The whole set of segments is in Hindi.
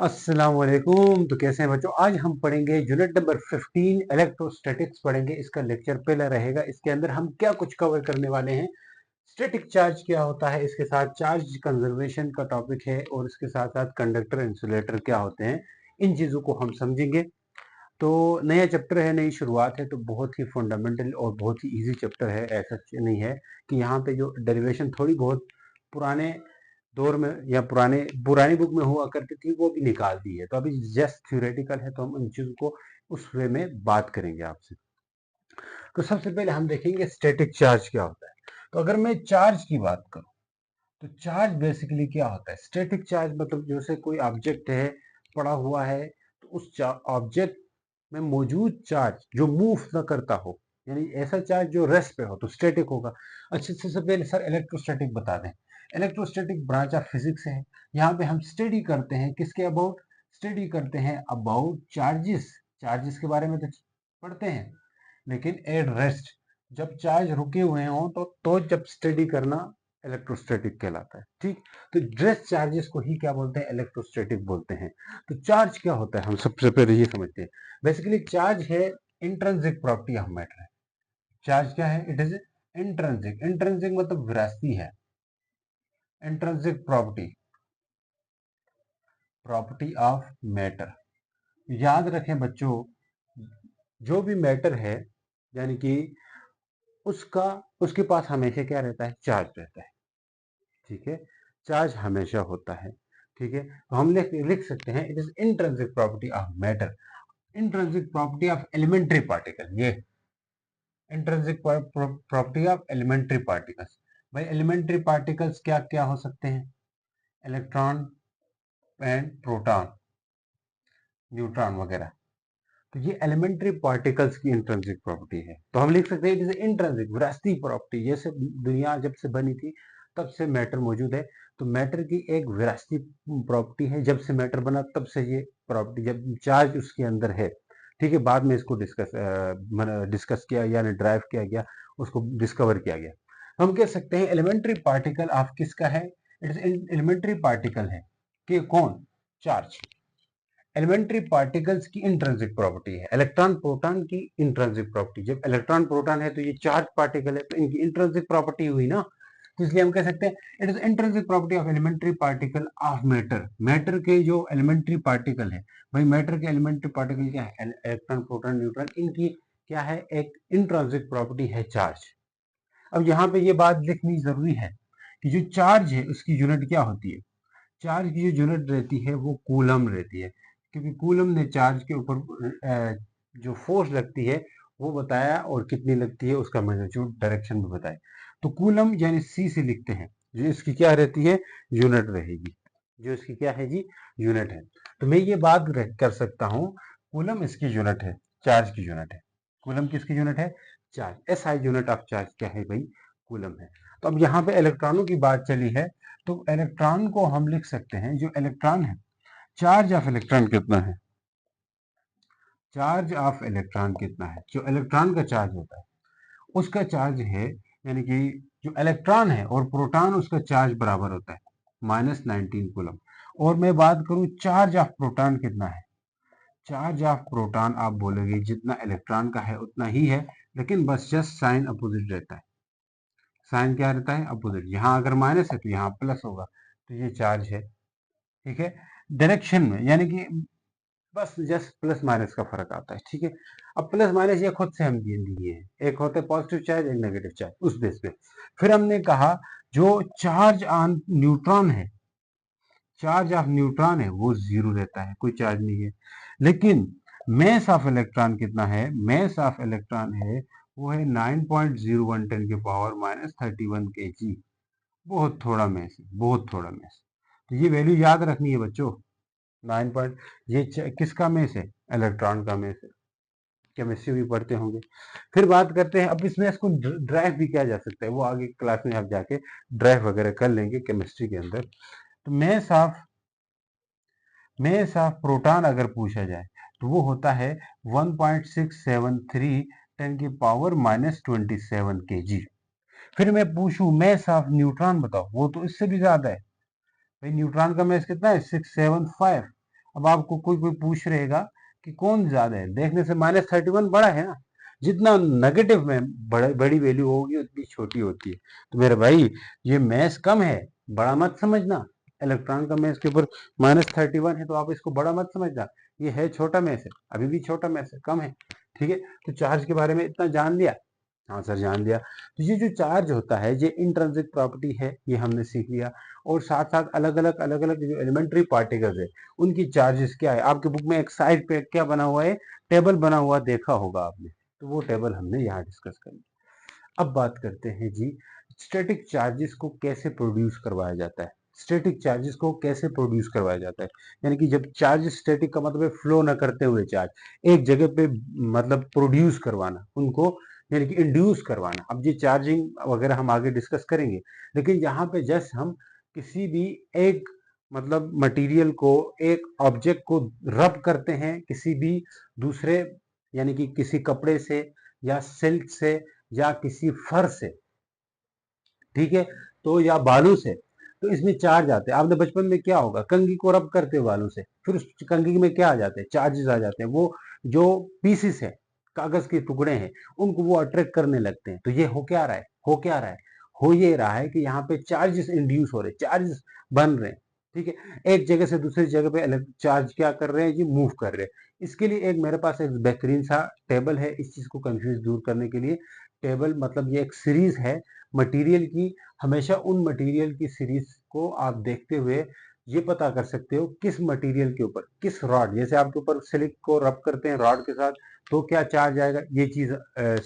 अस्सलाम वालेकुम। तो कैसे हैं बच्चों? आज हम पढ़ेंगे यूनिट नंबर 15 इलेक्ट्रोस्टैटिक्स पढ़ेंगे। इसका लेक्चर पहला रहेगा। इसके अंदर हम क्या कुछ कवर करने वाले हैं। स्टैटिक चार्ज क्या होता है, इसके साथ चार्ज कंजर्वेशन का टॉपिक है, और इसके साथ साथ कंडक्टर इंसुलेटर क्या होते हैं, इन चीज़ों को हम समझेंगे। तो नया चैप्टर है, नई शुरुआत है, तो बहुत ही फंडामेंटल और बहुत ही इजी चैप्टर है। ऐसा नहीं है कि यहाँ पे जो डेरिवेशन थोड़ी बहुत पुराने दौर में या पुरानी बुक में हुआ करती थी वो भी निकाल दी है। तो अभी जस्ट थ्योरेटिकल है, तो हम उन चीज़ों को उस वे में बात करेंगे आपसे। तो सबसे पहले हम देखेंगे स्टैटिक चार्ज क्या होता है। तो अगर मैं चार्ज की बात करूं, तो चार्ज बेसिकली क्या होता है। स्टैटिक चार्ज मतलब जैसे कोई ऑब्जेक्ट है, पड़ा हुआ है, तो उस ऑब्जेक्ट में मौजूद चार्ज जो मूव न करता हो, यानी ऐसा चार्ज जो रेस्ट पे हो, तो स्टैटिक होगा। अच्छा, सबसे पहले सर इलेक्ट्रोस्टैटिक बता दें। इलेक्ट्रोस्टैटिक ब्रांच ऑफ फिजिक्स है। यहाँ पे हम स्टडी करते हैं किसके अबाउट, स्टडी करते हैं अबाउट चार्जेस। चार्जेस के बारे में तो पढ़ते हैं, लेकिन एट रेस्ट, जब चार्ज रुके हुए हों तो जब स्टडी करना इलेक्ट्रोस्टैटिक कहलाता है। ठीक, तो रेस्ट चार्जेस को ही क्या बोलते हैं, इलेक्ट्रोस्टैटिक बोलते हैं। तो चार्ज क्या होता है, हम सबसे पहले ये समझते हैं। बेसिकली चार्ज है intrinsic property of matter. Charge क्या है, इट इज इंट्रिंसिक। इंट्रिंसिक मतलब विरासती है। Intrinsic property of matter. याद रखें बच्चों, जो भी मैटर है, यानी कि उसका उसके पास हमेशा क्या रहता है, चार्ज रहता है। ठीक है, चार्ज हमेशा होता है। ठीक है, तो हम लिख लिख सकते हैं, it is intrinsic property of matter, intrinsic property of elementary particle. ये intrinsic property of elementary particles. भाई एलिमेंट्री पार्टिकल्स क्या क्या हो सकते हैं, इलेक्ट्रॉन एंड प्रोटॉन, न्यूट्रॉन वगैरह। तो ये एलिमेंट्री पार्टिकल्स की इंट्रिंसिक प्रॉपर्टी है। तो हम लिख सकते हैं इट इज इंट्रिंसिक, विरासती प्रॉपर्टी। जैसे दुनिया जब से बनी थी तब से मैटर मौजूद है, तो मैटर की एक विरासती प्रॉपर्टी है। जब से मैटर बना तब से ये प्रॉपर्टी, जब चार्ज उसके अंदर है। ठीक है, बाद में इसको डिस्कस किया यानी ड्राइव किया गया, उसको डिस्कवर किया गया। हम कह सकते हैं एलिमेंट्री पार्टिकल ऑफ किसका है, इट इज एलिमेंट्री पार्टिकल है कि कौन, चार्ज। एलिमेंट्री पार्टिकल्स की इंट्रिंसिक प्रॉपर्टी है, इलेक्ट्रॉन प्रोटॉन की इंट्रिंसिक प्रॉपर्टी। जब इलेक्ट्रॉन प्रोटॉन है तो ये चार्ज पार्टिकल है, तो इनकी इंट्रिंसिक प्रॉपर्टी हुई ना। तो इसलिए हम कह सकते हैं it is intrinsic property of elementary particle of matter. Matter के जो एलिमेंट्री पार्टिकल है, भाई मैटर के एलिमेंट्री पार्टिकल क्या है, इलेक्ट्रॉन प्रोटॉन न्यूट्रॉन, इनकी क्या है, एक इंट्रिंसिक प्रॉपर्टी है, चार्ज। अब यहाँ पे ये बात लिखनी जरूरी है कि जो चार्ज है उसकी यूनिट क्या होती है। चार्ज की जो यूनिट रहती है वो कूलम रहती है, क्योंकि कूलम ने चार्ज के ऊपर जो फोर्स लगती है वो बताया, और कितनी लगती है उसका मैग्नीट्यूड डायरेक्शन भी बताया। तो कूलम यानी सी से लिखते हैं, जो इसकी क्या रहती है, यूनिट रहेगी। जो इसकी क्या है जी, यूनिट है। तो मैं ये बात कर सकता हूँ, कूलम इसकी यूनिट है, चार्ज की यूनिट है। कूलम किसकी यूनिट है, charge. S I unit of charge क्या है भाई, कूलम है। तो अब यहाँ पे इलेक्ट्रॉनों की बात चली है, तो इलेक्ट्रॉन को हम लिख सकते हैं, जो इलेक्ट्रॉन है, चार्ज ऑफ इलेक्ट्रॉन कितना है, चार्ज ऑफ इलेक्ट्रॉन कितना है। जो इलेक्ट्रॉन का चार्ज होता है उसका चार्ज है, यानी कि जो इलेक्ट्रॉन है और प्रोटॉन, उसका चार्ज बराबर होता है -19 कूलम। और मैं बात करूं चार्ज ऑफ प्रोटॉन कितना है, चार्ज ऑफ प्रोटॉन आप बोलोगे जितना इलेक्ट्रॉन का है उतना ही है, लेकिन बस जस्ट साइन अपोजिट रहता है। साइन क्या रहता है, अपोजिट। यहाँ अगर माइनस है तो यहाँ प्लस होगा, तो ये चार्ज है। ठीक है, डायरेक्शन में यानी कि बस जस्ट प्लस माइनस का फर्क आता है। ठीक है, अब प्लस माइनस ये खुद से हम दिए हैं, एक होते पॉजिटिव चार्ज, एक नेगेटिव चार्ज, उस बेस पे। फिर हमने कहा जो चार्ज ऑन न्यूट्रॉन है, चार्ज ऑफ न्यूट्रॉन है वो जीरो रहता है, कोई चार्ज नहीं है। लेकिन मैस ऑफ इलेक्ट्रॉन कितना है, मैस ऑफ इलेक्ट्रॉन है वो है 9.01 के पावर -31 kg। बहुत थोड़ा मैस है, बहुत थोड़ा मैस। तो ये वैल्यू याद रखनी है बच्चों। 9 पॉइंट, ये किसका मेस है, इलेक्ट्रॉन का मेस है। केमिस्ट्री भी पढ़ते होंगे। फिर बात करते हैं, अब इसमें इसको ड्राइव भी किया जा सकता है, वो आगे क्लास में आप जाके ड्राइव वगैरह कर लेंगे केमिस्ट्री के अंदर। तो मेस ऑफ प्रोटॉन अगर पूछा जाए तो वो होता है 1.673 10 की पावर -27 kg। फिर मैं पूछूं मेस ऑफ न्यूट्रॉन बताओ, वो तो इससे भी ज्यादा है। भाई न्यूट्रॉन का मैस कितना है, 675। अब आपको कोई कोई पूछ रहेगा कि कौन ज्यादा है, देखने से -31 बड़ा है ना, जितना नेगेटिव में बड़ी वैल्यू होगी उतनी छोटी होती है। तो मेरे भाई ये मैथ कम है, बड़ा मत समझना। इलेक्ट्रॉन का मैथ के ऊपर -31 है तो आप इसको बड़ा मत समझना, ये है छोटा मैथ है, अभी भी छोटा मैथ है, कम है। ठीक है, तो चार्ज के बारे में इतना जान लिया। हाँ सर जान लिया। तो ये जो चार्ज होता है ये इंट्रिंसिक प्रॉपर्टी है, ये हमने सीख लिया। और साथ साथ अलग अलग जो एलिमेंट्री पार्टिकल्स है उनकी चार्जेस क्या है, आपके बुक में एक साइड पे क्या बना हुआ है, टेबल बना हुआ देखा होगा आपने, तो वो टेबल हमने यहाँ डिस्कस कर लिया। अब बात करते हैं जी, स्टैटिक चार्जेस को कैसे प्रोड्यूस करवाया जाता है। स्टैटिक चार्जेस को कैसे प्रोड्यूस करवाया जाता है, यानी कि जब चार्ज, स्टैटिक का मतलब है फ्लो न करते हुए चार्ज एक जगह पे मतलब प्रोड्यूस करवाना उनको, यानी कि इंड्यूस करवाना। अब ये चार्जिंग वगैरह हम आगे डिस्कस करेंगे, लेकिन यहाँ पे जस्ट हम किसी भी एक मतलब मटेरियल को, एक ऑब्जेक्ट को रब करते हैं किसी भी दूसरे, यानी कि किसी कपड़े से या सिल्क से या किसी फर से, ठीक है, तो या बालू से, तो इसमें चार्ज आते हैं। आपने बचपन में क्या होगा, कंघी को रब करते हो बालू से, फिर उस कंघी में क्या आ जाते हैं, चार्जेस आ जाते हैं। वो जो पीसीस है, कागज के टुकड़े हैं, उनको वो अट्रैक्ट करने लगते हैं। तो ये हो क्या रहा है, हो क्या रहा है, हो ये रहा है कि यहाँ पे चार्जेस इंड्यूस हो रहे हैं, चार्जेस बन रहे हैं। ठीक है, एक जगह से दूसरी जगह पे चार्ज क्या कर रहे हैं जी, मूव कर रहे हैं। इसके लिए एक मेरे पास एक बेहतरीन सा टेबल है, इस चीज को कंफ्यूज दूर करने के लिए। टेबल मतलब ये एक सीरीज है मटेरियल की। हमेशा उन मटेरियल की सीरीज को आप देखते हुए ये पता कर सकते हो किस मटेरियल के ऊपर किस रॉड, जैसे आपके ऊपर सिलिक को रब करते हैं रॉड के साथ तो क्या चार्ज आएगा, ये चीज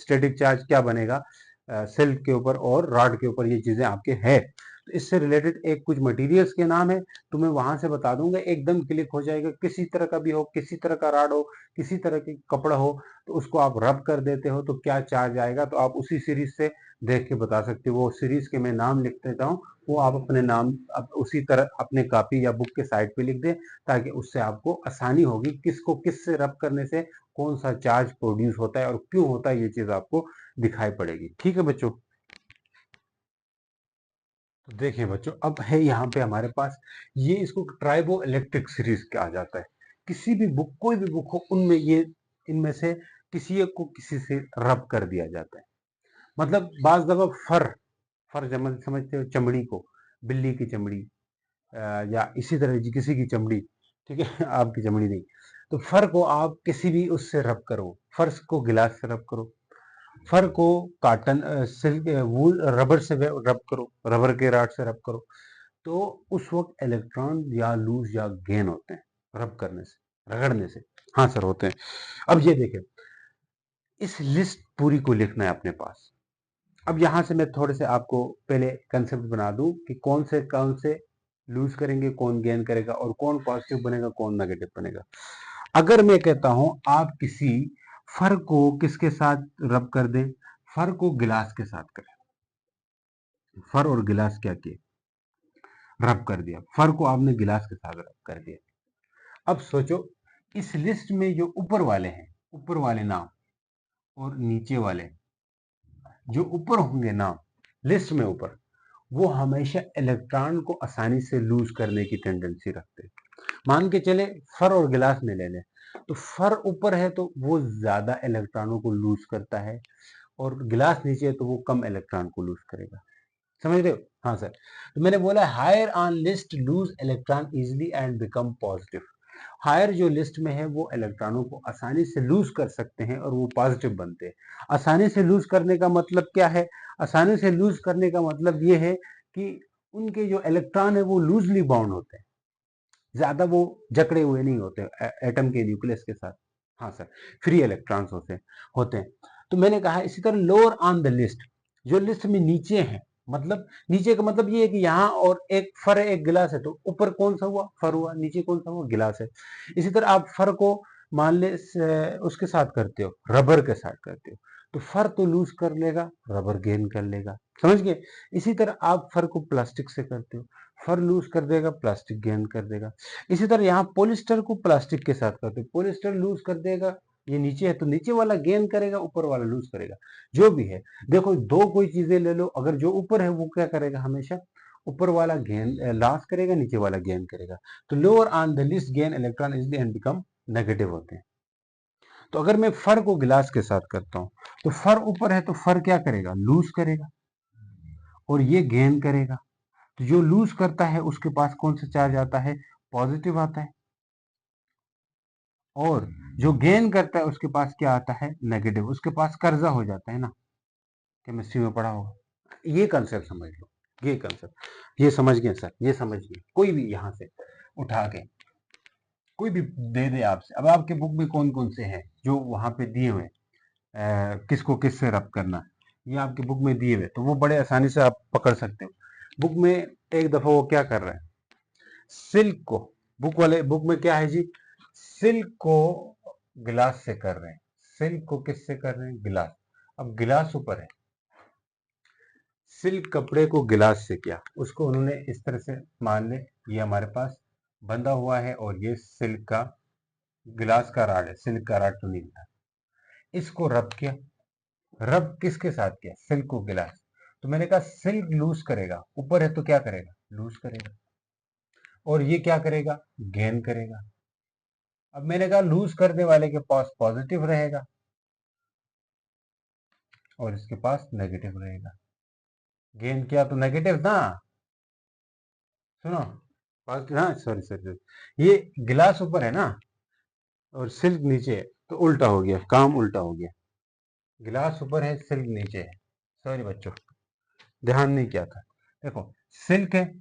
स्टैटिक चार्ज क्या बनेगा सिल्क के ऊपर और रॉड के ऊपर, ये चीजें आपके है। तो इससे रिलेटेड एक कुछ मटेरियल्स के नाम है, तो मैं वहां से बता दूंगा, एकदम क्लिक हो जाएगा। किसी तरह का भी हो, किसी तरह का रॉड हो, किसी तरह की कपड़ा हो, तो उसको आप रब कर देते हो तो क्या चार्ज आएगा, तो आप उसी सीरीज से देख के बता सकते हो। वो सीरीज के मैं नाम लिख देता हूँ, वो आप अपने नाम उसी तरह अपने कॉपी या बुक के साइड पे लिख दें, ताकि उससे आपको आसानी होगी किसको किस से रब करने से कौन सा चार्ज प्रोड्यूस होता है और क्यों होता है, ये चीज आपको दिखाई पड़ेगी। ठीक है बच्चों, तो देखिए बच्चों, अब है यहाँ पे हमारे पास ये, इसको ट्राइबो इलेक्ट्रिक सीरीज कहा जाता है। किसी भी बुक, कोई भी बुक हो, उनमें ये इनमें से किसी एक को किसी से रब कर दिया जाता है। मतलब बाज दफा फर, फर समझते हो, चमड़ी को, बिल्ली की चमड़ी या इसी तरह की किसी की चमड़ी, ठीक है आपकी चमड़ी नहीं, तो फर को आप किसी भी उससे रब करो, फर्श को गिलास से रब करो, फर को काटन सिल्क वूल रबर से रब करो, रबर के राड से रब करो, तो उस वक्त इलेक्ट्रॉन या लूज या गेन होते हैं रब करने से, रगड़ने से। हाँ सर होते हैं। अब ये देखें, इस लिस्ट पूरी को लिखना है अपने पास। अब यहां से मैं थोड़े से आपको पहले कंसेप्ट बना दूं कि कौन से लूज करेंगे, कौन गेन करेगा और कौन पॉजिटिव बनेगा कौन नेगेटिव बनेगा। अगर मैं कहता हूं आप किसी फर को किसके साथ रब कर दें, फर को गिलास के साथ करें, फर और गिलास क्या किए, रब कर दिया, फर को आपने गिलास के साथ रब कर दिया। अब सोचो, इस लिस्ट में जो ऊपर वाले हैं, ऊपर वाले नाम और नीचे वाले, जो ऊपर होंगे नाम लिस्ट में ऊपर, वो हमेशा इलेक्ट्रॉन को आसानी से लूज करने की टेंडेंसी रखते हैं। मान के चले फर और गिलास में ले लें, तो फर ऊपर है तो वो ज्यादा इलेक्ट्रॉनों को लूज करता है, और गिलास नीचे है तो वो कम इलेक्ट्रॉन को लूज करेगा। समझ रहे हो? हाँ सर, तो मैंने बोला higher on list loose electron easily and become positive. Higher जो लिस्ट में है वो इलेक्ट्रॉनों को आसानी से लूज कर सकते हैं और वो पॉजिटिव बनते हैं। आसानी से लूज करने का मतलब क्या है, आसानी से लूज करने का मतलब ये है कि उनके जो इलेक्ट्रॉन है वो लूजली बाउंड होते हैं, ज्यादा वो जकड़े हुए नहीं होते एटम के न्यूक्लियस के साथ। हाँ सर, फ्री इलेक्ट्रॉन्स होते हैं। तो मैंने कहा इसी तरह लोअर ऑन द लिस्ट, जो लिस्ट में नीचे है, मतलब नीचे का मतलब ये है कि यहाँ और एक फर है एक गिलास है, तो ऊपर कौन सा हुआ, फर हुआ, नीचे कौन सा हुआ, गिलास है। इसी तरह आप फर को मान ले उसके साथ करते हो, रबर के साथ करते हो, तो फर तो लूज कर लेगा, रबर गेन कर लेगा। समझ गए? इसी तरह आप फर को प्लास्टिक से करते हो, फर लूज कर देगा, प्लास्टिक गेन कर देगा। इसी तरह यहाँ पोलिस्टर को प्लास्टिक के साथ करते हो, पोलिस्टर लूज कर देगा, ये नीचे है तो नीचे वाला गेन करेगा, ऊपर वाला लूज करेगा। जो भी है, देखो दो कोई चीजें ले लो, अगर जो ऊपर है वो क्या करेगा, हमेशा ऊपर वाला गेन लॉस करेगा, नीचे वाला गेन करेगा। तो lower on the list gain electron easily and become negative होते हैं। तो अगर मैं फर को गिलास के साथ करता हूं, तो फर ऊपर है तो फर क्या करेगा, लूज करेगा, और ये गेन करेगा। तो जो लूज करता है उसके पास कौन सा चार्ज आता है, पॉजिटिव आता है, और जो गेन करता है उसके पास क्या आता है, नेगेटिव। उसके पास कर्जा हो जाता है ना, केमिस्ट्री में पढ़ा होगा। ये कंसेप्ट समझ लो, ये कंसेप्ट, ये समझ गए सर, ये समझ गए। कोई भी यहां से उठा के कोई भी दे दे आपसे, अब आपके बुक में कौन कौन से हैं जो वहां पे दिए हुए, किसको किससे रब करना, ये आपके बुक में दिए हुए, तो वो बड़े आसानी से आप पकड़ सकते हो। बुक में एक दफा वो क्या कर रहे हैं, सिल्क को, बुक में क्या है जी, सिल्क को गिलास से कर रहे हैं। सिल्क को किससे कर रहे हैं, गिलास। अब गिलास ऊपर है, सिल्क कपड़े को गिलास से किया, उसको उन्होंने इस तरह से, मान ले ये हमारे पास बंधा हुआ है और ये सिल्क का गिलास का राड है, सिल्क का राड तो नहीं था, इसको रब किया। रब किसके साथ किया, सिल्क को गिलास। तो मैंने कहा सिल्क लूज करेगा, ऊपर है तो क्या करेगा, लूज करेगा, और ये क्या करेगा, गेन करेगा। अब मैंने कहा लूज करने वाले के पास पॉजिटिव रहेगा और इसके पास नेगेटिव रहेगा। गेन किया तो नेगेटिव ना, सुनो, पॉजिटिव, हाँ सॉरी सॉरी, ये गिलास ऊपर है ना और सिल्क नीचे है, तो उल्टा हो गया, काम उल्टा हो गया। गिलास ऊपर है, सिल्क नीचे है। सॉरी बच्चों, ध्यान नहीं किया था। देखो, सिल्क है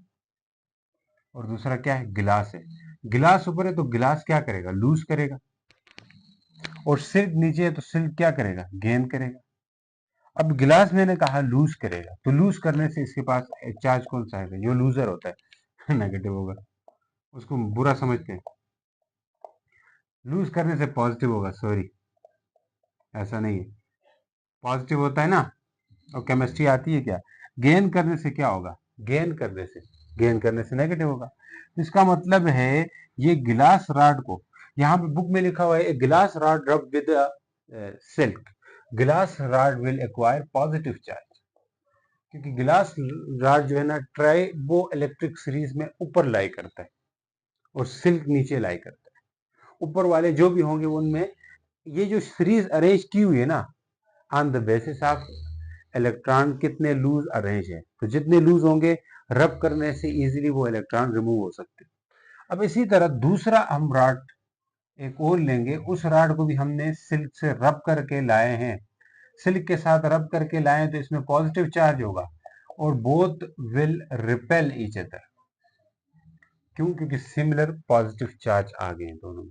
और दूसरा क्या है, गिलास है। गिलास ऊपर है तो गिलास क्या करेगा, लूज करेगा, और सिल्क नीचे है तो सिल्क क्या करेगा, गेन करेगा। अब गिलास मैंने कहा लूज करेगा, तो लूज करने से इसके पास चार्ज कौन सा है, जो लूजर होता है नेगेटिव होगा, उसको बुरा समझते हैं। लूज करने से पॉजिटिव होगा, सॉरी ऐसा नहीं है, पॉजिटिव होता है ना। और केमिस्ट्री आती है क्या, गेन करने से क्या होगा, गेन करने से नेगेटिव होगा। तो इसका मतलब है ये गिलास रॉड को, यहाँ पे बुक में लिखा हुआ है गिलास रॉड रब विद सिल्क, गिलास rod will acquire positive charge, क्योंकि गिलास रॉड जो है ना ट्राइबो इलेक्ट्रिक सीरीज में ऊपर लाई करता है और सिल्क नीचे लाई करता है। ऊपर वाले जो भी होंगे उनमें ये जो सीरीज अरेंज की हुई है ना, on the basis of electron कितने लूज अरेंज है, तो जितने लूज होंगे रब करने से इजीली वो इलेक्ट्रॉन रिमूव हो सकते हैं। अब इसी तरह दूसरा हम रॉड एक और लेंगे, उस रॉड को भी हमने सिल्क से रब करके लाए हैं, सिल्क के साथ रब करके लाए तो इसमें पॉजिटिव चार्ज होगा और both will repel each other. क्यों, क्योंकि सिमिलर पॉजिटिव चार्ज आ गए हैं दोनों में।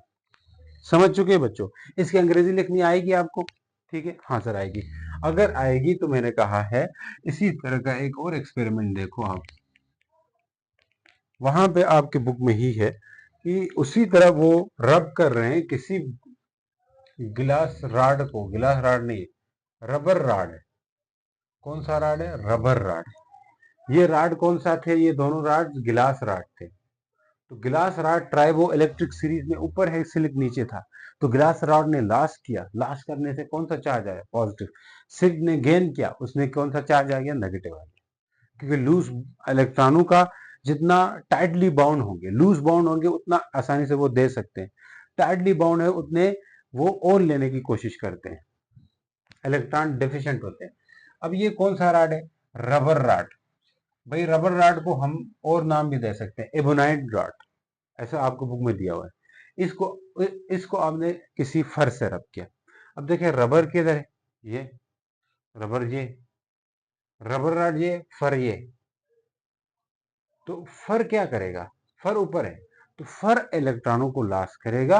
समझ चुके हैं बच्चों, इसकी अंग्रेजी लिखनी आएगी आपको, ठीक है, हाँ सर आएगी। अगर आएगी तो मैंने कहा है इसी तरह का एक और एक्सपेरिमेंट देखो आप, वहां पे आपके बुक में ही है कि उसी तरह वो रब कर रहे हैं किसी गिलास रॉड को, गिलास रॉड नहीं, रबर रॉड है। कौन सा रॉड है, रबर रॉड। ये रॉड कौन सा थे, ये दोनों रॉड गिलास रॉड थे। तो गिलास रॉड ट्राइबो इलेक्ट्रिक सीरीज में ऊपर है, सिल्क नीचे था, तो गिलास रॉड ने लॉस किया, लॉस करने से कौन सा चार्ज आया, पॉजिटिव। सिल्क ने गेन किया, उसने कौन सा चार्ज आ गया, नेगेटिव आ गया। क्योंकि लूज इलेक्ट्रॉनों का जितना टाइटली बाउंड होंगे, लूज बाउंड होंगे उतना आसानी से वो दे सकते हैं, टाइटली बाउंड है उतने वो और लेने की कोशिश करते हैं, इलेक्ट्रॉन डेफिशिएंट होते हैं। अब ये कौन सा रॉड है, रबर रॉड। भाई रबर रॉड को हम और नाम भी दे सकते हैं, एबोनाइट रॉड, ऐसा आपको बुक में दिया हुआ है। इसको इसको आपने किसी फर से रब किया। अब देखिए रबर किधर है, ये रबर, ये रबर रॉड, ये फर, ये तो फर क्या करेगा, फर ऊपर है तो फर इलेक्ट्रॉनों को लॉस करेगा,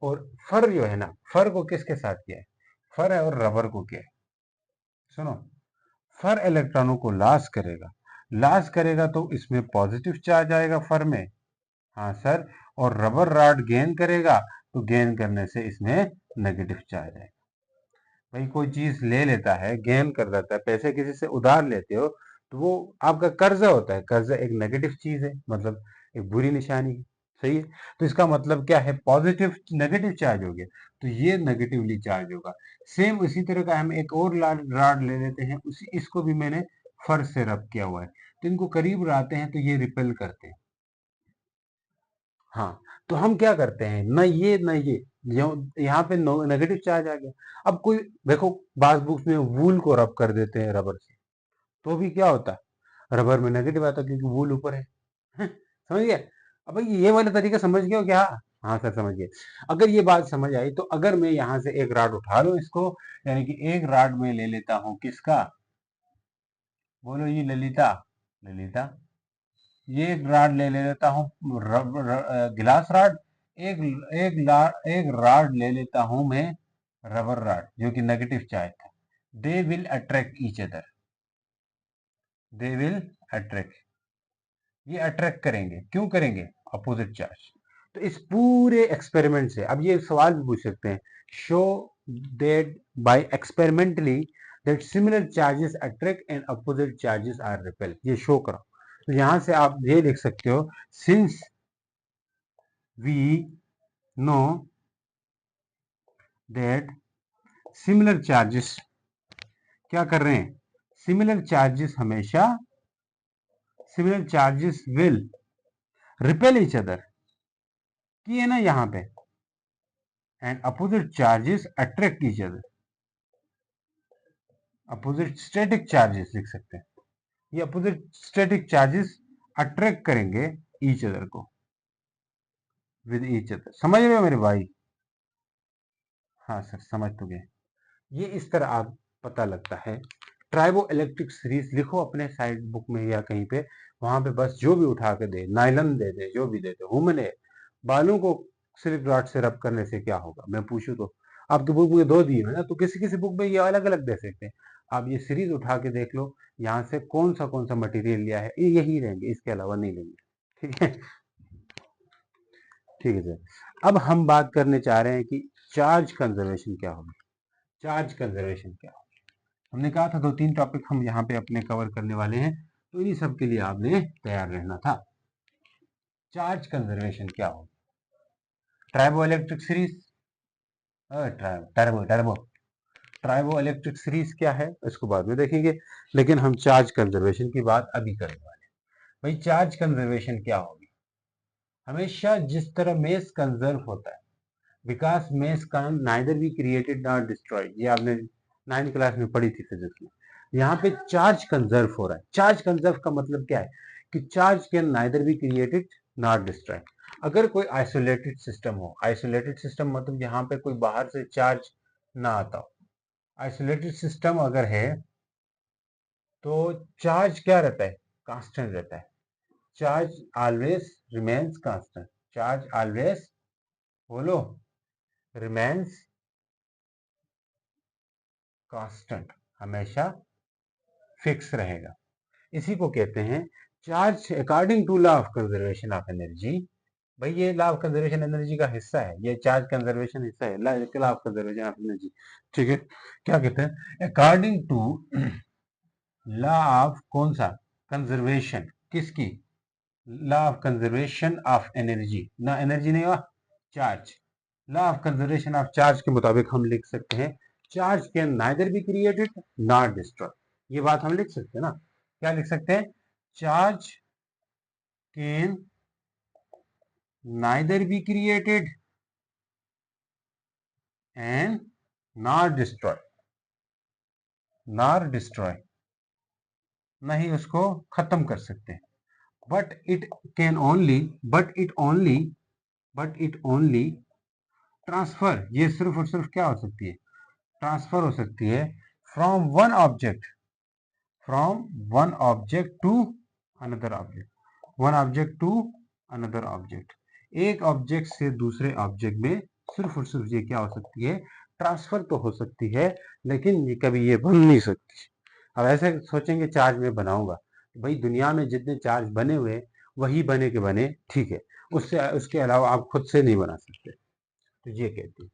और फर जो है ना, फर को किसके साथ किया है, फर है और रबर को किया है। सुनो, फर इलेक्ट्रॉनों को लॉस करेगा, लॉस करेगा तो इसमें पॉजिटिव चार्ज आएगा फर में, हाँ सर, और रबर रॉड गेन करेगा तो गेन करने से इसमें नेगेटिव चार्ज आएगा। भाई कोई चीज ले लेता है, गेन कर देता है, पैसे किसी से उधार लेते हो तो वो आपका कर्जा होता है, कर्जा एक नेगेटिव चीज है, मतलब एक बुरी निशानी है, सही है। तो इसका मतलब क्या है, पॉजिटिव नेगेटिव चार्ज हो गया, तो ये नेगेटिवली चार्ज होगा। सेम इसी तरह का हम एक और रॉड ले लेते हैं, उसी इसको भी मैंने फर से रब किया हुआ है, तो इनको करीब लाते हैं तो ये रिपेल करते हैं। हाँ, तो हम क्या करते हैं, न ये न ये, यहाँ पे नेगेटिव चार्ज आ गया। अब कोई देखो, बाज बुक्स में वूल को रब कर देते हैं रबर से, तो भी क्या होता है, रबर में नेगेटिव आता है क्योंकि वूल ऊपर है। समझ गए? अब भाई ये वाला तरीका समझ गए हो क्या? हाँ सर समझ गए। अगर ये बात समझ आई तो अगर मैं यहाँ से एक राड उठा लूं इसको, यानी कि एक राड में ले लेता हूं किसका, बोलो ये ललिता, ललिता, ये एक राड ले लेता हूँ गिलास राड, एक एक राड ले लेता हूं मैं रबर राड जो कि नेगेटिव चार्ज था। They will attract each other, they will attract, ये अट्रैक्ट करेंगे, क्यों करेंगे, अपोजिट चार्ज। तो इस पूरे एक्सपेरिमेंट से अब ये सवाल भी पूछ सकते हैं, show that by experimentally that similar charges attract and opposite charges are repel, ये शो करो। तो यहां से आप ये लिख सकते हो, since we know that similar charges क्या कर रहे हैं, सिमिलर चार्जेस हमेशा, similar charges will repel each other, किए ना यहां पे, and opposite charges attract each other, opposite static charges लिख सकते हैं, ये अपोजिट स्टैटिक चार्जेस अट्रैक्ट करेंगे ईच अदर को, विद ईच अदर। समझ रहे हो मेरे भाई? हाँ सर समझ तो गए। ये इस तरह आप पता लगता है। ट्राइबो इलेक्ट्रिक सीरीज लिखो अपने साइड बुक में या कहीं पे, वहां पे बस जो भी उठा के दे, नायलन दे दे, जो भी दे दे, हुमने बालों को सिल्क रॉड से रब करने से क्या होगा, मैं पूछूं तो आप तो बुक में दो दिए है ना, तो किसी किसी बुक में ये अलग अलग दे सकते हैं। आप ये सीरीज उठा के देख लो, यहाँ से कौन सा मटेरियल लिया है, ये यही लेंगे, इसके अलावा नहीं लेंगे। ठीक है, ठीक है सर। अब हम बात करने चाह रहे हैं कि चार्ज कंजर्वेशन क्या होगी, चार्ज कंजर्वेशन क्या होगी। हमने कहा था 2-3 टॉपिक हम यहाँ पे अपने कवर करने वाले हैं, तो इन्हीं सब के लिए आपने तैयार रहना था। चार्ज कंजर्वेशन क्या होगी, tribo electric series, turbo turbo tribo electric series क्या है इसको बाद में देखेंगे, लेकिन हम चार्ज कंजर्वेशन की बात अभी करने वाले हैं। भाई चार्ज कंजर्वेशन क्या होगी, हमेशा जिस तरह मेस कंजर्व होता है, because mess can neither be created not destroyed, ये आपने 9th क्लास में पढ़ी थी फिजिक्स में। यहाँ पे चार्ज कंजर्व हो रहा है। चार्ज कंजर्व का मतलब क्या है कि charge can neither be created not destroyed. अगर कोई आइसोलेटेड सिस्टम हो, आइसोलेटेड सिस्टम मतलब यहाँ पे कोई बाहर से चार्ज ना आता हो, आइसोलेटेड सिस्टम अगर है तो चार्ज क्या रहता है, कांस्टेंट रहता है, charge always remains constant, charge always, बोलो, रिमेन्स कांस्टेंट, हमेशा फिक्स रहेगा। इसी को कहते हैं charge according to law of conservation of energy. भाई ये लॉ ऑफ कंजर्वेशन एनर्जी का हिस्सा है, ये चार्ज कंजर्वेशन हिस्सा है, law of conservation of energy. ठीक है, क्या कहते हैं, अकॉर्डिंग टू लॉ ऑफ कौन सा, कंजर्वेशन, किसकी, law of conservation of energy, ना एनर्जी नहीं हुआ, charge, law of conservation of charge के मुताबिक हम लिख सकते हैं charge can neither be created not destroy. ये बात हम लिख सकते हैं ना, क्या लिख सकते हैं, charge can neither be created and not destroy, not destroy, नहीं उसको खत्म कर सकते, but it can only, but it only, but it only transfer, ये सिर्फ और सिर्फ क्या हो सकती है, ट्रांसफर हो सकती है from one object, from one object to another object, one object to another object, एक ऑब्जेक्ट से दूसरे ऑब्जेक्ट में सिर्फ और सिर्फ ये क्या हो सकती है, ट्रांसफर तो हो सकती है, लेकिन ये कभी ये बन नहीं सकती। अब ऐसे सोचेंगे चार्ज में बनाऊंगा, भाई दुनिया में जितने चार्ज बने हुए वही बने के बने, ठीक है, उससे उसके अलावा आप खुद से नहीं बना सकते, तो ये कहती है।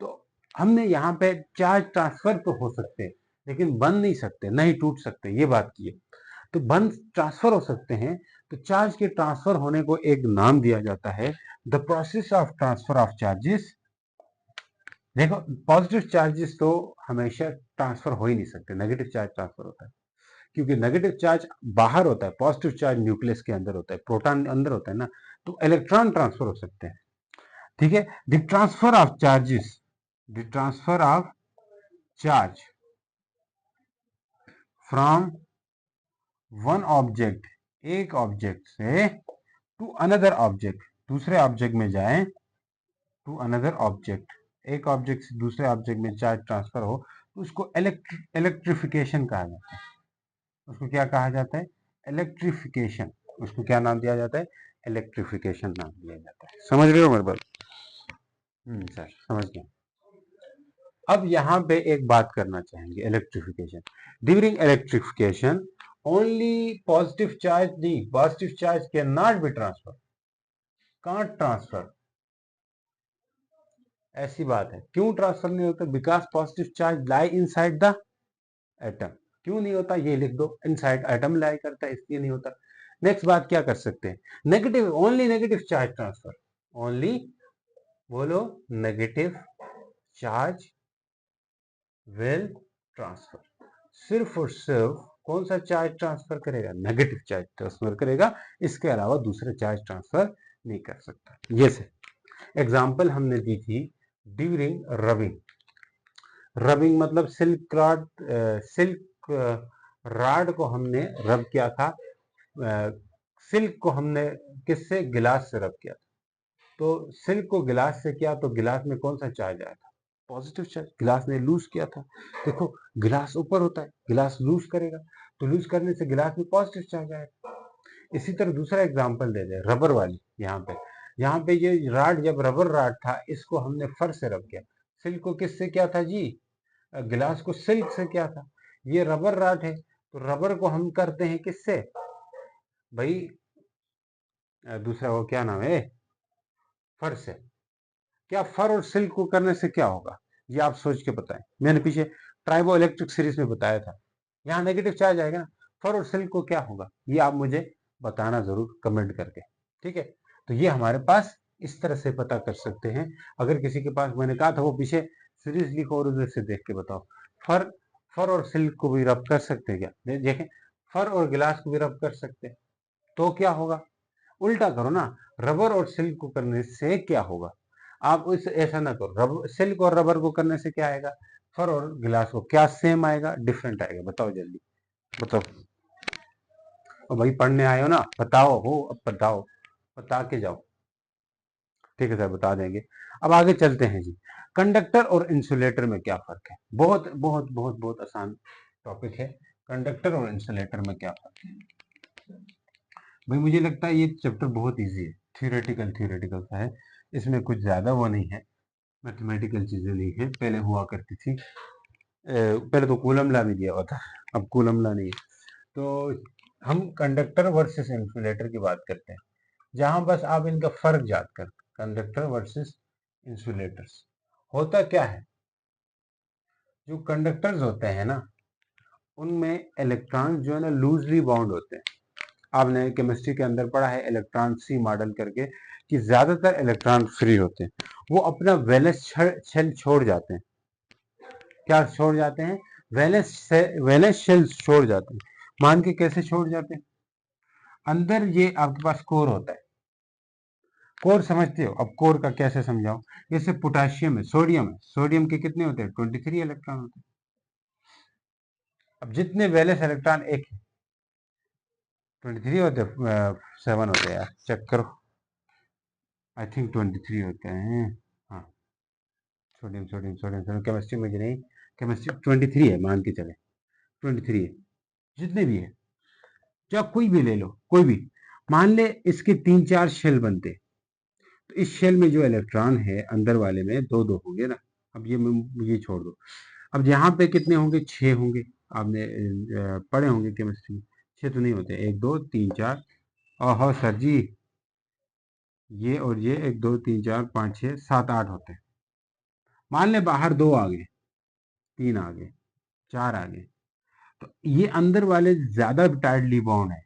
तो हमने यहाँ पे चार्ज ट्रांसफर तो हो सकते हैं लेकिन बन नहीं सकते, नहीं टूट सकते, ये बात की है। तो बन ट्रांसफर हो सकते हैं, तो चार्ज के ट्रांसफर होने को एक नाम दिया जाता है the process of transfer of charges. देखो पॉजिटिव चार्जेस तो हमेशा ट्रांसफर हो ही नहीं सकते, नेगेटिव चार्ज ट्रांसफर होता है, क्योंकि नेगेटिव चार्ज बाहर होता है, पॉजिटिव चार्ज न्यूक्लियस के अंदर होता है, प्रोटॉन अंदर होता है ना, तो इलेक्ट्रॉन ट्रांसफर हो सकते हैं। ठीक है, the transfer of charges, the transfer of charge from one object, एक ऑब्जेक्ट से टू अनदर ऑब्जेक्ट, दूसरे ऑब्जेक्ट में जाएं, टू अनदर ऑब्जेक्ट, एक ऑब्जेक्ट से दूसरे ऑब्जेक्ट में चार्ज ट्रांसफर हो तो उसको इलेक्ट्रिफिकेशन कहा जाता है। उसको क्या कहा जाता है? इलेक्ट्रिफिकेशन। उसको क्या नाम दिया जाता है? इलेक्ट्रिफिकेशन नाम दिया जाता है। समझ रहे हो मेरे बात? सर समझ गए। अब यहाँ पे एक बात करना चाहेंगे, electrification. During electrification only positive charge, the positive charge can not be transfer, can't transfer. ऐसी बात है। क्यों ट्रांसफर नहीं होता? Because positive charge lie inside the atom. क्यों नहीं होता? ये लिख दो, इनसाइड एटम लाई करता है, इसलिए नहीं होता। नेक्स्ट बात क्या कर सकते हैं? Negative, only negative charge transfer, only बोलो, नेगेटिव चार्ज विल ट्रांसफर। सिर्फ और सिर्फ कौन सा चार्ज ट्रांसफर करेगा? नेगेटिव चार्ज ट्रांसफर करेगा, इसके अलावा दूसरे चार्ज ट्रांसफर नहीं कर सकता। ये से एग्जाम्पल हमने दी थी ड्यूरिंग रबिंग। रबिंग मतलब सिल्क रॉड, सिल्क रॉड को हमने रब किया था, सिल्क को हमने किससे? गिलास से रब किया था। तो सिल्क को गिलास से किया तो गिलास में कौन सा चार्ज आया था? Positive charge. गिलास ने लूज किया था, देखो गिलास ऊपर होता है, गिलास लूज करेगा, तो लूज करने से गिलास में पॉजिटिव चार्ज आएगा। इसी तरह दूसरा एग्जांपल दे दे, रबर वाली। यहाँ पे ये राड, जब रबर राड था, इसको हमने फर से रब किया। सिल्क को किससे किया था जी? गिलास को सिल्क से किया था। ये रबर राड है, तो रबर को हम करते हैं किससे भाई? दूसरा वो क्या नाम है? फर से। क्या फर और सिल्क को करने से क्या होगा? ये आप सोच के बताएं। मैंने पीछे ट्राइबो इलेक्ट्रिक सीरीज में बताया था, यहाँ नेगेटिव चार्ज आएगा ना, फर और सिल्क को क्या होगा? ये आप मुझे बताना जरूर कमेंट करके। ठीक है, तो ये हमारे पास इस तरह से पता कर सकते हैं। अगर किसी के पास, मैंने कहा था वो पीछे सीरीज लिखो और उधर से देख के बताओ। फर, फर और सिल्क को भी रब कर सकते हैं क्या? देखें, फर और गिलास को भी रब कर सकते हैं, तो क्या होगा? उल्टा करो ना, रबर और सिल्क को करने से क्या होगा? आप इस ऐसा ना करो, रबर, सिल्क और रबर को करने से क्या आएगा? फर और गिलास को क्या सेम आएगा? डिफरेंट आएगा। बताओ जल्दी, बताओ। और भाई पढ़ने आए हो ना, बताओ हो, अब बताओ, बता के जाओ। ठीक है सर, बता देंगे। अब आगे चलते हैं जी। कंडक्टर और इंसुलेटर में क्या फर्क है? बहुत बहुत बहुत बहुत आसान टॉपिक है। कंडक्टर और इंसुलेटर में क्या फर्क है? भाई मुझे लगता है ये चैप्टर बहुत इजी है, थियोरेटिकल थियोरेटिकल सा है, इसमें कुछ ज़्यादा वो नहीं है, मैथमेटिकल चीज़ें नहीं है। पहले हुआ करती थी, पहले तो कूलम लॉ भी दिया हुआ था, अब कूलम लॉ नहीं है। तो हम कंडक्टर वर्सेस इंसुलेटर की बात करते हैं, जहां बस आप इनका फर्क याद कर। कंडक्टर वर्सेस इंसुलेटर्स, होता क्या है? जो कंडक्टर्स होते हैं ना, उनमें इलेक्ट्रॉन जो है ना लूजली बाउंड होते हैं। आपने केमिस्ट्री के अंदर पढ़ा है इलेक्ट्रॉन सी मॉडल करके, कि ज्यादातर इलेक्ट्रॉन फ्री होते हैं, वो अपना वैलेंस शेल छोड़ जाते हैं। क्या छोड़ जाते हैं? वैलेंस शेल छोड़ जाते हैं। मान के कैसे छोड़ जाते हैं? अंदर ये आपके पास कोर होता है, कोर समझते हो? अब कोर का कैसे समझाओ? जैसे पोटेशियम है, सोडियम है, सोडियम के कितने होते हैं? 23 इलेक्ट्रॉन होते हैं। अब जितने वैलेंस इलेक्ट्रॉन, एक 23 होते हैं, 7 होते हैं यार, चेक करो, आई थिंक 23 होते हैं। हाँ, sodium sodium sodium sodium, chemistry मुझे नहीं, केमिस्ट्री 23 है, मान के चले 23 है, जितने भी है, चाहे कोई भी ले लो, कोई भी। मान ले इसके 3-4 शेल बनते, तो इस शेल में जो इलेक्ट्रॉन है अंदर वाले में दो दो होंगे ना। अब ये छोड़ दो, अब यहाँ पे कितने होंगे? 6 होंगे। आपने पढ़े होंगे केमिस्ट्री में, 6 तो नहीं होते, 1 2 3 4, ओहो सर जी, ये और ये 1 2 3 4 5 6 7 8 होते हैं। मान ले बाहर 2 आ गए, 3 आ गए, 4 आ गए, तो ये अंदर वाले ज्यादा टाइटली बाउंड है।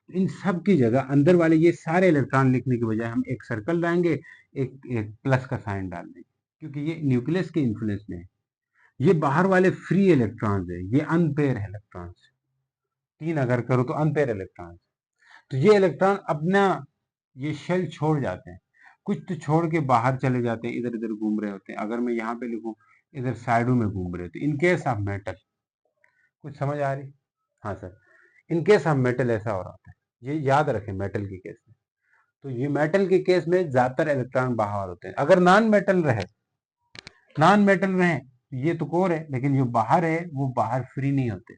इन सब की जगह अंदर वाले ये सारे इलेक्ट्रॉन लिखने के बजाय हम एक सर्कल लाएंगे, एक प्लस का साइन डाल देंगे, क्योंकि ये न्यूक्लियस के इन्फ्लुएंस में है। ये बाहर वाले फ्री इलेक्ट्रॉन्स है, ये अनपेयर इलेक्ट्रॉन्स। 3 अगर करो तो अनपेयर इलेक्ट्रॉन। तो ये इलेक्ट्रॉन अपना ये शेल छोड़ जाते हैं, कुछ तो छोड़ के बाहर चले जाते हैं, इधर इधर घूम रहे होते हैं। अगर मैं यहाँ पे लिखूं इधर साइडों में घूम रहे थे, इन केस ऑफ मेटल, कुछ समझ आ रही? हाँ sir, in case of metal ऐसा हो रहा होता है, ये याद रखें मेटल के केस में। तो ये मेटल के केस में ज्यादातर इलेक्ट्रॉन बाहर होते हैं। अगर नॉन मेटल रहे ये तो कोर है, लेकिन जो बाहर है वो बाहर फ्री नहीं होते,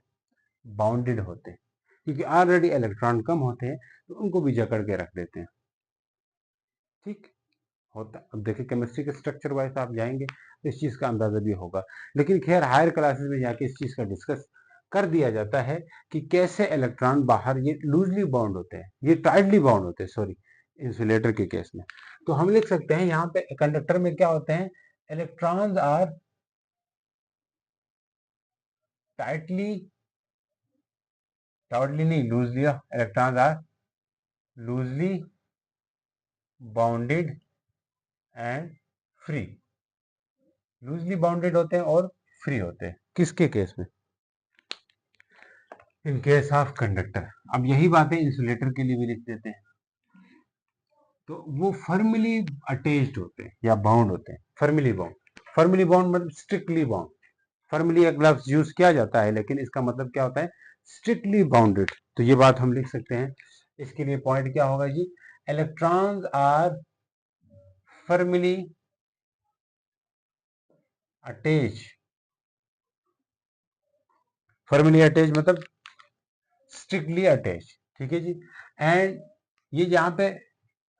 बाउंडेड होते हैं, क्योंकि ऑलरेडी इलेक्ट्रॉन कम होते हैं तो उनको भी जकड़ के रख देते हैं। ठीक होता, अब देखिए केमिस्ट्री के स्ट्रक्चर वाइज आप जाएंगे तो इस चीज का अंदाजा भी होगा, लेकिन खैर हायर क्लासेस में जाके इस चीज का डिस्कस कर दिया जाता है कि कैसे इलेक्ट्रॉन बाहर ये लूजली बाउंड होते हैं, ये टाइटली बाउंड होते हैं, सॉरी, इंसुलेटर के केस में। तो हम लिख सकते हैं यहाँ पे कंडक्टर में क्या होते हैं, इलेक्ट्रॉन्स आर टाइटली, टाइटली नहीं, loosely, electrons are loosely bounded and free, loosely bounded होते हैं और फ्री होते हैं। किसके केस में? In case of conductor. अब यही बातें इंसुलेटर के लिए भी लिख देते हैं। तो वो फर्मली अटैच्ड होते हैं या बाउंड होते हैं, फर्मली बाउंड। फर्मली बाउंड मतलब स्ट्रिक्टली बाउंड। फर्मली एक लफ्ज यूज किया जाता है, लेकिन इसका मतलब क्या होता है, स्ट्रिक्टली बाउंडेड। तो ये बात हम लिख सकते हैं। इसके लिए पॉइंट क्या होगा जी, electrons are firmly attach, firmly attach मतलब स्ट्रिक्टली अटैच, ठीक है जी। एंड ये यहाँ पे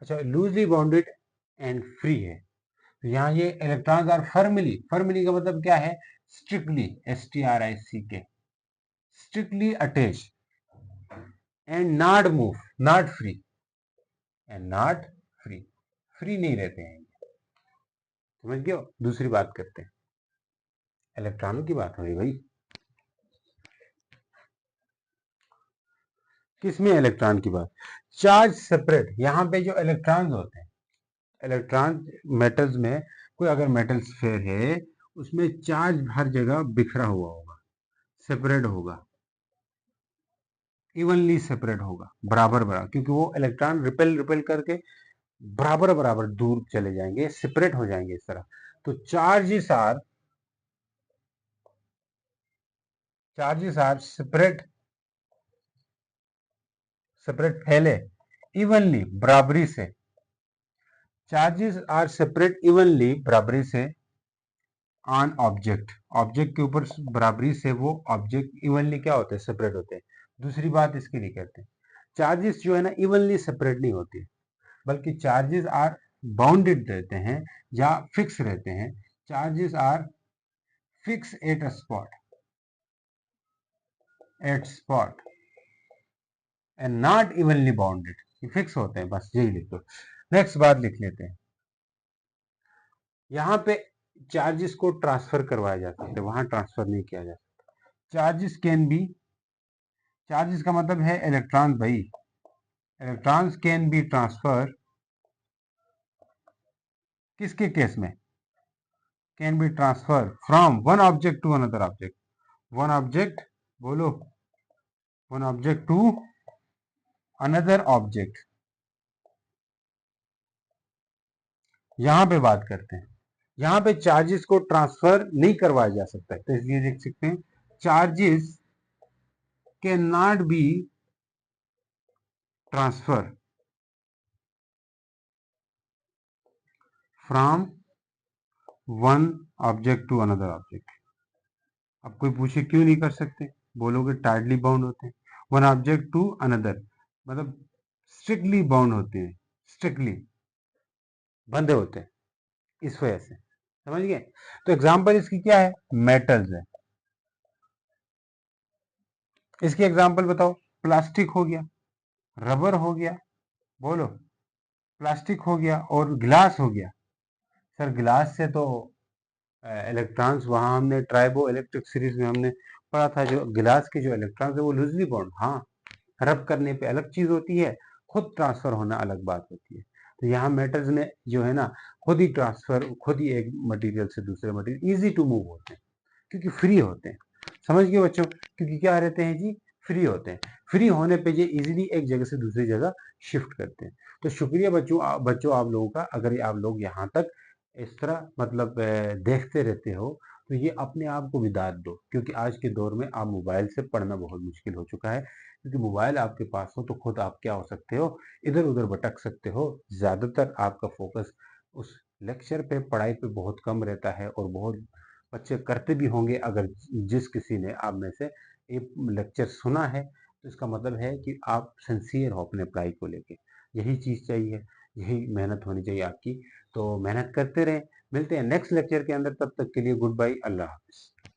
अच्छा लूजली बाउंडेड एंड फ्री है, तो यहाँ ये इलेक्ट्रॉन्स आर फर्मली, फर्मली का मतलब क्या है, strictly, STRICK, strictly attach and not move, not free, and not free, free नहीं रहते हैं। समझ गए? दूसरी बात करते हैं, इलेक्ट्रॉनों की बात हो रही भाई, किसमें इलेक्ट्रॉन की बात, चार्ज सेपरेट। यहाँ पे जो इलेक्ट्रॉन्स होते हैं, इलेक्ट्रॉन मेटल्स में, कोई अगर मेटल स्फीयर है उसमें चार्ज हर जगह बिखरा हुआ होगा, सेपरेट होगा, इवनली सेपरेट होगा, बराबर बराबर, क्योंकि वो इलेक्ट्रॉन रिपेल रिपेल करके बराबर बराबर दूर चले जाएंगे, सेपरेट हो जाएंगे इस तरह। तो चार्जेस आर सेपरेट, सेपरेट फैले इवनली, बराबरी से, चार्जेस आर सेपरेट इवनली, बराबरी से ऑन ऑब्जेक्ट, ऑब्जेक्ट के ऊपर बराबरी से वो ऑब्जेक्ट इवनली क्या होते हैं, सेपरेट होते हैं। दूसरी बात इसके लिए कहते हैं, चार्जेस जो है ना इवनली सेपरेट नहीं होती, बल्कि चार्जेस आर बाउंडेड रहते हैं या फिक्स रहते हैं। Charges are fix at a spot, at spot and not evenly bounded, fix होते हैं, बस यही लिख दो। नेक्स्ट बात लिख लेते हैं, यहाँ पे चार्जेस को ट्रांसफर करवाया जा सकता है, वहां ट्रांसफर नहीं किया जा सकता। चार्जेस कैन बी, चार्जेस का मतलब है इलेक्ट्रॉन भाई, इलेक्ट्रॉन्स कैन बी ट्रांसफर, किसके केस में, can be transfer from one object to another object, one object, बोलो, one object to another object. यहां पे बात करते हैं, यहां पे चार्जेस को ट्रांसफर नहीं करवाया जा सकता है, तो इसलिए देख सकते हैं charges can not be transfer from one object to another object. अब कोई पूछे क्यों नहीं कर सकते, बोलोगे टाइटली बाउंड होते हैं, वन ऑब्जेक्ट टू अनदर मतलब स्ट्रिक्टली बाउंड होते हैं, स्ट्रिक्टली बंधे होते हैं, इस वजह से। समझ गए? तो एग्जांपल इसकी क्या है, मेटल्स है, इसकी एग्जांपल बताओ, प्लास्टिक हो गया, रबर हो गया, बोलो, प्लास्टिक हो गया और ग्लास हो गया। सर ग्लास से तो इलेक्ट्रॉन्स, वहां हमने ट्राइबो इलेक्ट्रिक सीरीज में हमने पढ़ा था, जो गिलास के जो इलेक्ट्रॉन्स है वो लूजली बाउंड, हाँ, रब करने पे अलग चीज होती है, खुद ट्रांसफर होना अलग बात होती है। तो यहाँ मेटल्स में जो है ना, खुद ही ट्रांसफर, खुद ही एक मटेरियल से दूसरे मटेरियल इजी टू मूव होते हैं, क्योंकि फ्री होते हैं। समझ गए बच्चों? क्योंकि क्या रहते हैं जी, फ्री होते हैं। फ्री होने पे ये इजीली एक जगह से दूसरी जगह शिफ्ट करते हैं। तो शुक्रिया बच्चों, बच्चों आप लोगों का। अगर ये आप लोग यहाँ तक इस तरह मतलब देखते रहते हो, तो ये अपने आप को बिदात दो, क्योंकि आज के दौर में आप मोबाइल से पढ़ना बहुत मुश्किल हो चुका है। क्योंकि मोबाइल आपके पास हो तो खुद आप क्या हो सकते हो, इधर उधर भटक सकते हो। ज़्यादातर आपका फोकस उस लेक्चर पे, पढ़ाई पे बहुत कम रहता है, और बहुत बच्चे करते भी होंगे। अगर जिस किसी ने आप में से ये लेक्चर सुना है, तो इसका मतलब है कि आप सिंसियर हो अपने पढ़ाई को लेके। यही चीज़ चाहिए, यही मेहनत होनी चाहिए आपकी। तो मेहनत करते रहें। मिलते हैं नेक्स्ट लेक्चर के अंदर, तब तक के लिए गुड बाय, अल्लाह हाफ़िज़।